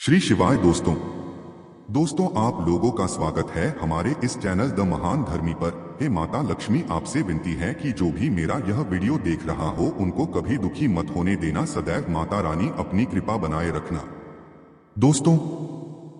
श्री शिवाय दोस्तों आप लोगों का स्वागत है हमारे इस चैनल द महान धर्मी पर। हे माता लक्ष्मी, आपसे विनती है कि जो भी मेरा यह वीडियो देख रहा हो उनको कभी दुखी मत होने देना। सदैव माता रानी अपनी कृपा बनाए रखना। दोस्तों,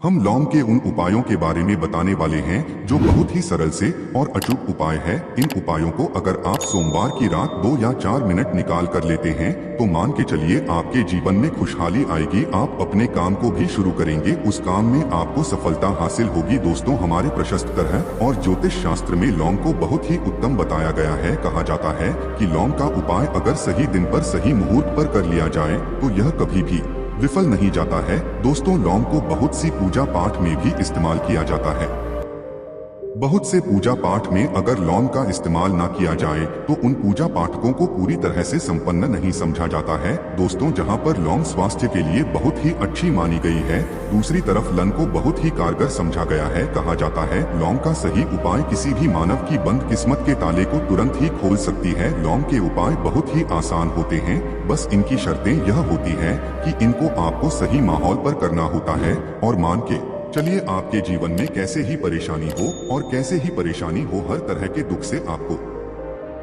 हम लौंग के उन उपायों के बारे में बताने वाले हैं जो बहुत ही सरल से और अचूक उपाय है। इन उपायों को अगर आप सोमवार की रात 2 या 4 मिनट निकाल कर लेते हैं तो मान के चलिए आपके जीवन में खुशहाली आएगी। आप अपने काम को भी शुरू करेंगे, उस काम में आपको सफलता हासिल होगी। दोस्तों, हमारे प्रशस्त ग्रह और ज्योतिष शास्त्र में लौंग को बहुत ही उत्तम बताया गया है। कहा जाता है कि लौंग का उपाय अगर सही दिन पर सही मुहूर्त पर कर लिया जाए तो यह कभी भी विफल नहीं जाता है। दोस्तों, लौंग को बहुत सी पूजा पाठ में भी इस्तेमाल किया जाता है। बहुत से पूजा पाठ में अगर लौंग का इस्तेमाल ना किया जाए तो उन पूजा पाठकों को पूरी तरह से संपन्न नहीं समझा जाता है। दोस्तों, जहां पर लौंग स्वास्थ्य के लिए बहुत ही अच्छी मानी गई है, दूसरी तरफ लन को बहुत ही कारगर समझा गया है। कहा जाता है लौंग का सही उपाय किसी भी मानव की बंद किस्मत के ताले को तुरंत ही खोल सकती है। लौंग के उपाय बहुत ही आसान होते हैं, बस इनकी शर्तें यह होती है कि इनको आपको सही माहौल पर करना होता है। और मान के चलिए आपके जीवन में कैसे ही परेशानी हो और कैसे ही परेशानी हो, हर तरह के दुख से आपको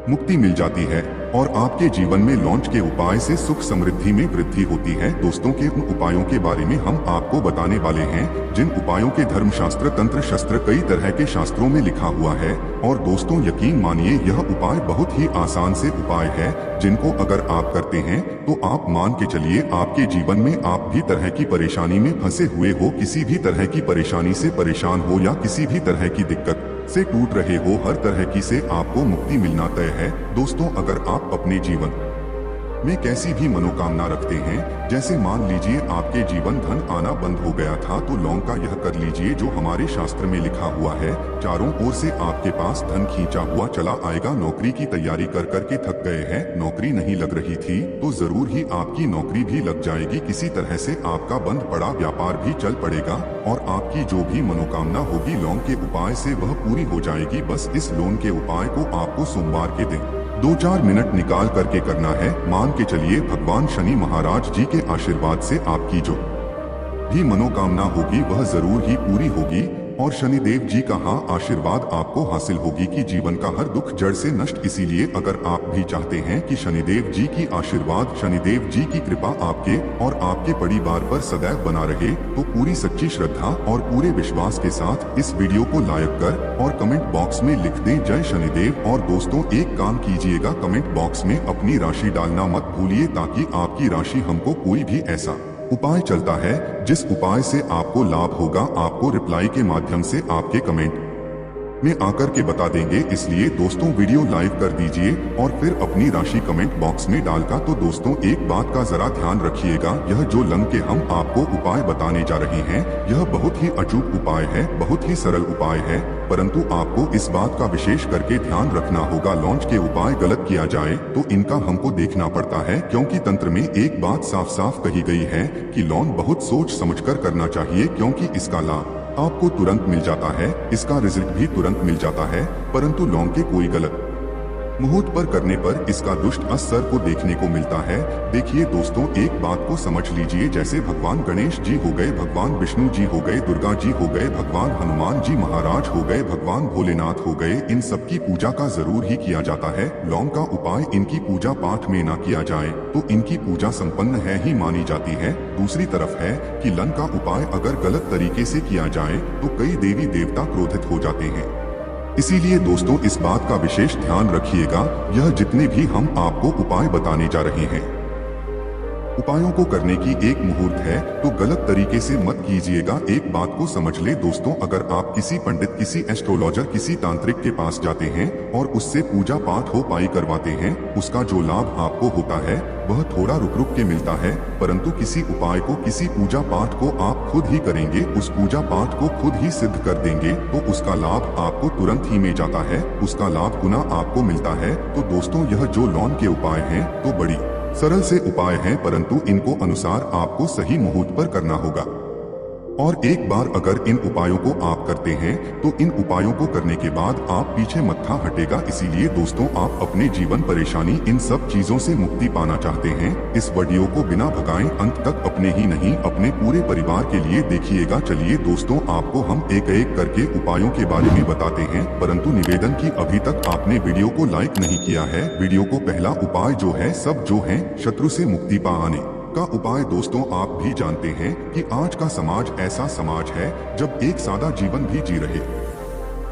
मुक्ति मिल जाती है और आपके जीवन में लौंग के उपाय से सुख समृद्धि में वृद्धि होती है। दोस्तों, के उन उपायों के बारे में हम आपको बताने वाले हैं जिन उपायों के धर्मशास्त्र, तंत्र शास्त्र, कई तरह के शास्त्रों में लिखा हुआ है। और दोस्तों, यकीन मानिए यह उपाय बहुत ही आसान से उपाय है जिनको अगर आप करते हैं तो आप मान के चलिए आपके जीवन में आप भी तरह की परेशानी में फंसे हुए हो, किसी भी तरह की परेशानी से परेशान हो या किसी भी तरह की दिक्कत से टूट रहे हो, हर तरह की से आपको मुक्ति मिलना तय है। दोस्तों, अगर आप अपने जीवन में कैसी भी मनोकामना रखते हैं, जैसे मान लीजिए आपके जीवन धन आना बंद हो गया था, तो लौंग का यह कर लीजिए जो हमारे शास्त्र में लिखा हुआ है। चारों ओर से आपके पास धन खींचा हुआ चला आएगा। नौकरी की तैयारी कर करके थक गए हैं, नौकरी नहीं लग रही थी, तो जरूर ही आपकी नौकरी भी लग जाएगी। किसी तरह से आपका बंद पड़ा व्यापार भी चल पड़ेगा और आपकी जो भी मनोकामना होगी लौंग के उपाय से वह पूरी हो जाएगी। बस इस लौंग के उपाय को आपको सोमवार के दिन 2-4 मिनट निकाल करके करना है। मान के चलिए भगवान शनि महाराज जी के आशीर्वाद से आपकी जो भी मनोकामना होगी वह जरूर ही पूरी होगी और शनिदेव जी का आशीर्वाद आपको हासिल होगी कि जीवन का हर दुख जड़ से नष्ट। इसीलिए अगर आप भी चाहते हैं कि शनिदेव जी की आशीर्वाद, शनिदेव जी की कृपा आपके और आपके परिवार पर सदैव बना रहे, तो पूरी सच्ची श्रद्धा और पूरे विश्वास के साथ इस वीडियो को लाइक कर और कमेंट बॉक्स में लिख दें जय शनिदेव। और दोस्तों, एक काम कीजिएगा, कमेंट बॉक्स में अपनी राशि डालना मत भूलिए ताकि आपकी राशि हमको कोई भी ऐसा उपाय चलता है जिस उपाय से आपको लाभ होगा, आपको रिप्लाई के माध्यम से आपके कमेंट में आकर के बता देंगे। इसलिए दोस्तों, वीडियो लाइव कर दीजिए और फिर अपनी राशि कमेंट बॉक्स में डालकर। तो दोस्तों, एक बात का जरा ध्यान रखिएगा, यह जो लौंग के हम आपको उपाय बताने जा रहे हैं यह बहुत ही अचूक उपाय है, बहुत ही सरल उपाय है, परंतु आपको इस बात का विशेष करके ध्यान रखना होगा लौंग के उपाय गलत किया जाए तो इनका हमको देखना पड़ता है। क्योंकि तंत्र में एक बात साफ साफ कही गई है कि लौंग बहुत सोच समझकर करना चाहिए, क्योंकि इसका लाभ आपको तुरंत मिल जाता है, इसका रिजल्ट भी तुरंत मिल जाता है, परंतु लौंग के कोई गलत मुहूर्त पर करने पर इसका दुष्ट असर को देखने को मिलता है। देखिए दोस्तों, एक बात को समझ लीजिए, जैसे भगवान गणेश जी हो गए, भगवान विष्णु जी हो गए, दुर्गा जी हो गए, भगवान हनुमान जी महाराज हो गए, भगवान भोलेनाथ हो गए, इन सब की पूजा का जरूर ही किया जाता है। लौंग का उपाय इनकी पूजा पाठ में ना किया जाए तो इनकी पूजा संपन्न है ही मानी जाती है। दूसरी तरफ है कि लौंग का उपाय अगर गलत तरीके से किया जाए तो कई देवी देवता क्रोधित हो जाते हैं। इसीलिए दोस्तों, इस बात का विशेष ध्यान रखिएगा, यह जितने भी हम आपको उपाय बताने जा रहे हैं उपायों को करने की एक मुहूर्त है, तो गलत तरीके से मत कीजिएगा। एक बात को समझ ले दोस्तों, अगर आप किसी पंडित, किसी एस्ट्रोलॉजर, किसी तांत्रिक के पास जाते हैं और उससे पूजा पाठ हो पाई करवाते हैं, उसका जो लाभ आपको होता है वह थोड़ा रुक रुक के मिलता है, परंतु किसी उपाय को, किसी पूजा पाठ को आप खुद ही करेंगे, उस पूजा पाठ को खुद ही सिद्ध कर देंगे तो उसका लाभ आपको तुरंत ही मिल जाता है, उसका लाभ गुना आपको मिलता है। तो दोस्तों, यह जो लौंग के उपाय हैं तो बड़ी सरल से उपाय हैं, परंतु इनको अनुसार आपको सही मुहूर्त पर करना होगा। और एक बार अगर इन उपायों को आप करते हैं तो इन उपायों को करने के बाद आप पीछे मत्था हटेगा। इसीलिए दोस्तों, आप अपने जीवन परेशानी इन सब चीजों से मुक्ति पाना चाहते हैं, इस वीडियो को बिना भगाए अंत तक अपने ही नहीं अपने पूरे परिवार के लिए देखिएगा। चलिए दोस्तों, आपको हम एक एक करके उपायों के बारे में बताते हैं, परंतु निवेदन की अभी तक आपने वीडियो को लाइक नहीं किया है। वीडियो को पहला उपाय जो है, सब जो है शत्रु से मुक्ति पाने का उपाय। दोस्तों, आप भी जानते हैं कि आज का समाज ऐसा समाज है जब एक सादा जीवन भी जी रहे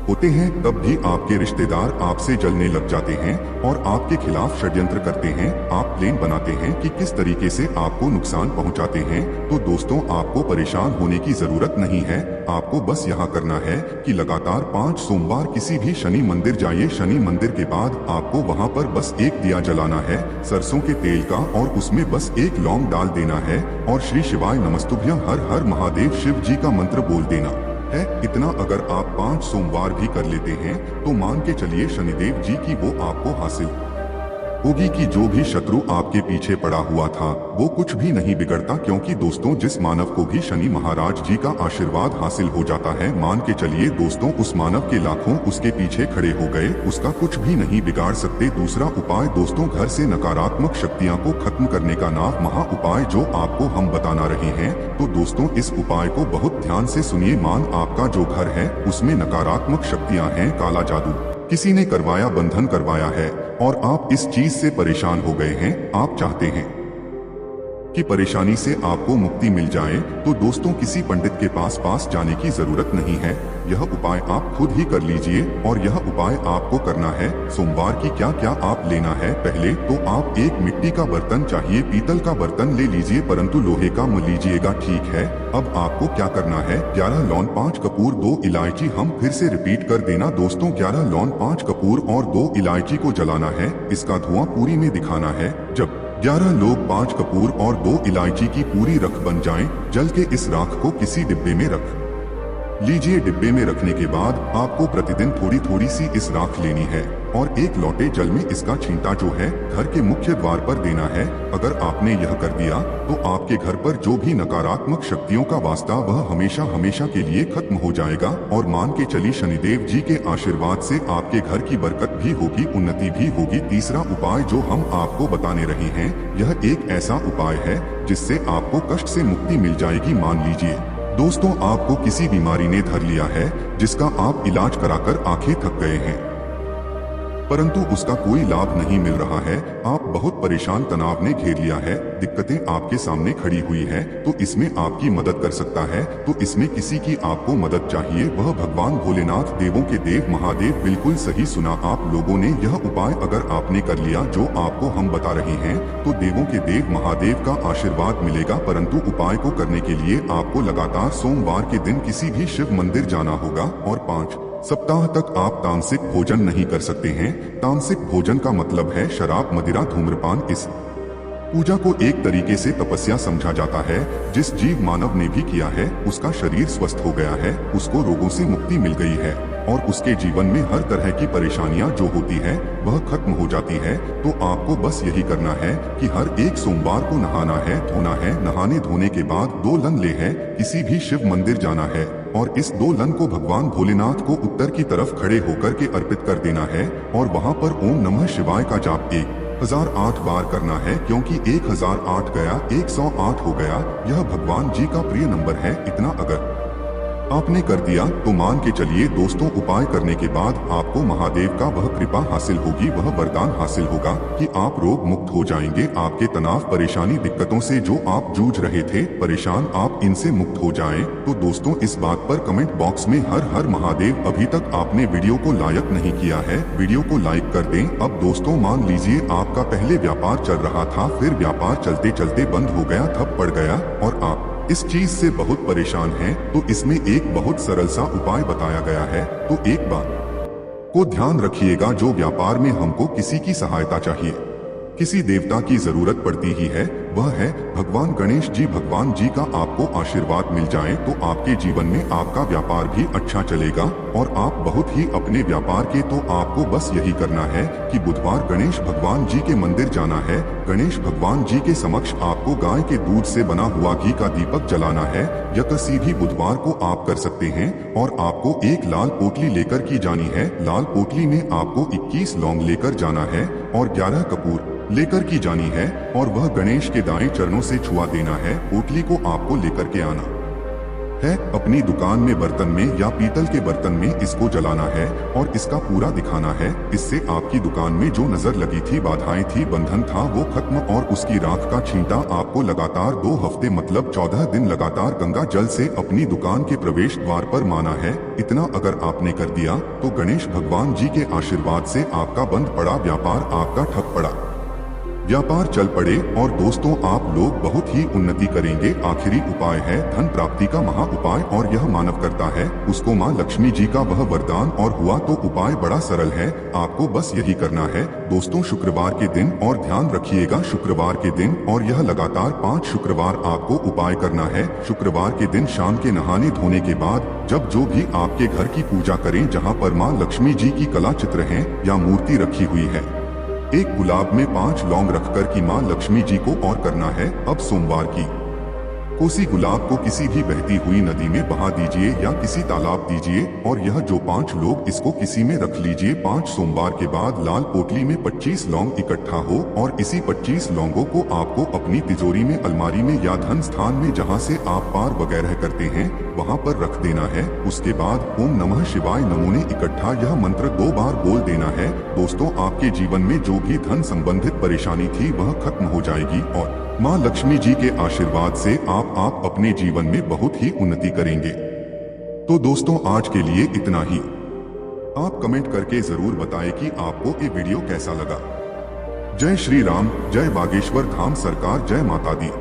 होते हैं तब भी आपके रिश्तेदार आपसे जलने लग जाते हैं और आपके खिलाफ षड्यंत्र करते हैं। आप प्लान बनाते हैं कि किस तरीके से आपको नुकसान पहुंचाते हैं। तो दोस्तों, आपको परेशान होने की जरूरत नहीं है। आपको बस यहाँ करना है कि लगातार 5 सोमवार किसी भी शनि मंदिर जाइए। शनि मंदिर के बाद आपको वहाँ पर बस एक दिया जलाना है सरसों के तेल का, और उसमें बस एक लौंग डाल देना है और श्री शिवाय नमस्तुभ्यं हर हर महादेव शिव जी का मंत्र बोल देना है। इतना अगर आप 5 सोमवार भी कर लेते हैं तो मान के चलिए शनिदेव जी की वो आपको हासिल होगी कि जो भी शत्रु आपके पीछे पड़ा हुआ था वो कुछ भी नहीं बिगड़ता। क्योंकि दोस्तों, जिस मानव को भी शनि महाराज जी का आशीर्वाद हासिल हो जाता है, मान के चलिए दोस्तों, उस मानव के लाखों उसके पीछे खड़े हो गए, उसका कुछ भी नहीं बिगाड़ सकते। दूसरा उपाय दोस्तों, घर से नकारात्मक शक्तियां को खत्म करने का नाम महा उपाय जो आपको हम बताना रहे हैं। तो दोस्तों, इस उपाय को बहुत ध्यान से सुनिए। मान आपका जो घर है उसमें नकारात्मक शक्तियां हैं, काला जादू किसी ने करवाया, बंधन करवाया है और आप इस चीज से परेशान हो गए हैं, आप चाहते हैं कि परेशानी से आपको मुक्ति मिल जाए, तो दोस्तों किसी पंडित के पास जाने की जरूरत नहीं है। यह उपाय आप खुद ही कर लीजिए। और यह उपाय आपको करना है सोमवार की क्या क्या आप लेना है। पहले तो आप एक मिट्टी का बर्तन चाहिए, पीतल का बर्तन ले लीजिए, परंतु लोहे का मत लीजिएगा, ठीक है। अब आपको क्या करना है, 11 लौंग 5 कपूर 2 इलायची, हम फिर से रिपीट कर देना दोस्तों, 11 लौंग 5 कपूर और 2 इलायची को जलाना है। इसका धुआं पूरी में दिखाना है। जब 11 लोग 5 कपूर और 2 इलायची की पूरी रख बन जाएं, जल के इस राख को किसी डिब्बे में रख लीजिए। डिब्बे में रखने के बाद आपको प्रतिदिन थोड़ी थोड़ी सी इस राख लेनी है और एक लोटे जल में इसका छींटा जो है घर के मुख्य द्वार पर देना है। अगर आपने यह कर दिया तो आपके घर पर जो भी नकारात्मक शक्तियों का वास्ता वह हमेशा हमेशा के लिए खत्म हो जाएगा। और मान के चलिए शनिदेव जी के आशीर्वाद से आपके घर की बरकत भी होगी, उन्नति भी होगी। तीसरा उपाय जो हम आपको बताने रहे हैं, यह एक ऐसा उपाय है जिससे आपको कष्ट से मुक्ति मिल जाएगी। मान लीजिए दोस्तों, आपको किसी बीमारी ने धर लिया है जिसका आप इलाज कराकर आंखें थक गए हैं, परंतु उसका कोई लाभ नहीं मिल रहा है। आप बहुत परेशान, तनाव ने घेर लिया है, दिक्कतें आपके सामने खड़ी हुई है, तो इसमें आपकी मदद कर सकता है। तो इसमें किसी की आपको मदद चाहिए, वह भगवान भोलेनाथ, देवों के देव महादेव। बिल्कुल सही सुना आप लोगों ने। यह उपाय अगर आपने कर लिया जो आपको हम बता रहे हैं, तो देवों के देव महादेव का आशीर्वाद मिलेगा। परंतु उपाय को करने के लिए आपको लगातार सोमवार के दिन किसी भी शिव मंदिर जाना होगा और 5 सप्ताह तक आप तामसिक भोजन नहीं कर सकते हैं। तामसिक भोजन का मतलब है शराब, मदिरा, धूम्रपान। इस पूजा को एक तरीके से तपस्या समझा जाता है। जिस जीव मानव ने भी किया है उसका शरीर स्वस्थ हो गया है, उसको रोगों से मुक्ति मिल गई है और उसके जीवन में हर तरह की परेशानियां जो होती है वह खत्म हो जाती है। तो आपको बस यही करना है कि हर एक सोमवार को नहाना है, धोना है। नहाने धोने के बाद 2 लन ले है, किसी भी शिव मंदिर जाना है और इस 2 लन को भगवान भोलेनाथ को उत्तर की तरफ खड़े होकर के अर्पित कर देना है और वहाँ पर ओम नमः शिवाय का जाप 1008 बार करना है। क्योंकि 1008 गया 108 हो गया, यह भगवान जी का प्रिय नंबर है। इतना अगर आपने कर दिया तो मान के चलिए दोस्तों, उपाय करने के बाद आपको महादेव का वह कृपा हासिल होगी, वह वरदान हासिल होगा कि आप रोग मुक्त हो जाएंगे। आपके तनाव, परेशानी, दिक्कतों से जो आप जूझ रहे थे परेशान, आप इनसे मुक्त हो जाएं। तो दोस्तों, इस बात पर कमेंट बॉक्स में हर हर महादेव। अभी तक आपने वीडियो को लाइक नहीं किया है, वीडियो को लाइक कर दें। अब दोस्तों, मान लीजिए आपका पहले व्यापार चल रहा था, फिर व्यापार चलते चलते बंद हो गया, ठप पड़ गया और आप इस चीज से बहुत परेशान हैं, तो इसमें एक बहुत सरल सा उपाय बताया गया है। तो एक बात को ध्यान रखिएगा, जो व्यापार में हमको किसी की सहायता चाहिए, किसी देवता की जरूरत पड़ती ही है, वह है भगवान गणेश जी। भगवान जी का आपको आशीर्वाद मिल जाए तो आपके जीवन में आपका व्यापार भी अच्छा चलेगा और आप बहुत ही अपने व्यापार के। तो आपको बस यही करना है कि बुधवार गणेश भगवान जी के मंदिर जाना है। गणेश भगवान जी के समक्ष आपको गाय के दूध से बना हुआ घी का दीपक जलाना है। यह किसी भी बुधवार को आप कर सकते हैं और आपको एक लाल पोटली लेकर की जानी है। लाल पोटली में आपको 21 लौंग लेकर जाना है और 11 कपूर लेकर की जानी है और वह गणेश के दाएं चरणों से छुआ देना है। पोटली को आपको लेकर के आना है। अपनी दुकान में बर्तन में या पीतल के बर्तन में इसको जलाना है और इसका पूरा दिखाना है। इससे आपकी दुकान में जो नजर लगी थी, बाधाएं थी, बंधन था, वो खत्म और उसकी राख का छींटा आपको लगातार 2 हफ्ते मतलब 14 दिन लगातार गंगा जल से अपनी दुकान के प्रवेश द्वार पर माना है। इतना अगर आपने कर दिया तो गणेश भगवान जी के आशीर्वाद से आपका बंद पड़ा व्यापार आपका ठप पड़ा व्यापार चल पड़े और दोस्तों आप लोग बहुत ही उन्नति करेंगे। आखिरी उपाय है धन प्राप्ति का महा उपाय और यह मानव करता है उसको माँ लक्ष्मी जी का वह वरदान और हुआ। तो उपाय बड़ा सरल है, आपको बस यही करना है दोस्तों शुक्रवार के दिन। और ध्यान रखिएगा शुक्रवार के दिन और यह लगातार 5 शुक्रवार आपको उपाय करना है। शुक्रवार के दिन शाम के नहाने धोने के बाद जब जो भी आपके घर की पूजा करें जहाँ पर माँ लक्ष्मी जी की कला चित्र है या मूर्ति रखी हुई है, एक गुलाब में 5 लौंग रखकर की माँ लक्ष्मी जी को और करना है। अब सोमवार की कोसी गुलाब को किसी भी बहती हुई नदी में बहा दीजिए या किसी तालाब दीजिए और यह जो 5 लोग इसको किसी में रख लीजिए। 5 सोमवार के बाद लाल पोटली में 25 लौंग इकट्ठा हो और इसी 25 लौंगों को आपको अपनी तिजोरी में, अलमारी में या धन स्थान में जहां से आप पार वगैरह करते हैं वहां पर रख देना है। उसके बाद ओम नमः शिवाय नमूने इकट्ठा यह मंत्र 2 बार बोल देना है। दोस्तों आपके जीवन में जो भी धन संबंधित परेशानी थी वह खत्म हो जाएगी और माँ लक्ष्मी जी के आशीर्वाद से आप अपने जीवन में बहुत ही उन्नति करेंगे। तो दोस्तों आज के लिए इतना ही। आप कमेंट करके जरूर बताएं कि आपको ये वीडियो कैसा लगा। जय श्री राम, जय बागेश्वर धाम सरकार, जय माता दी।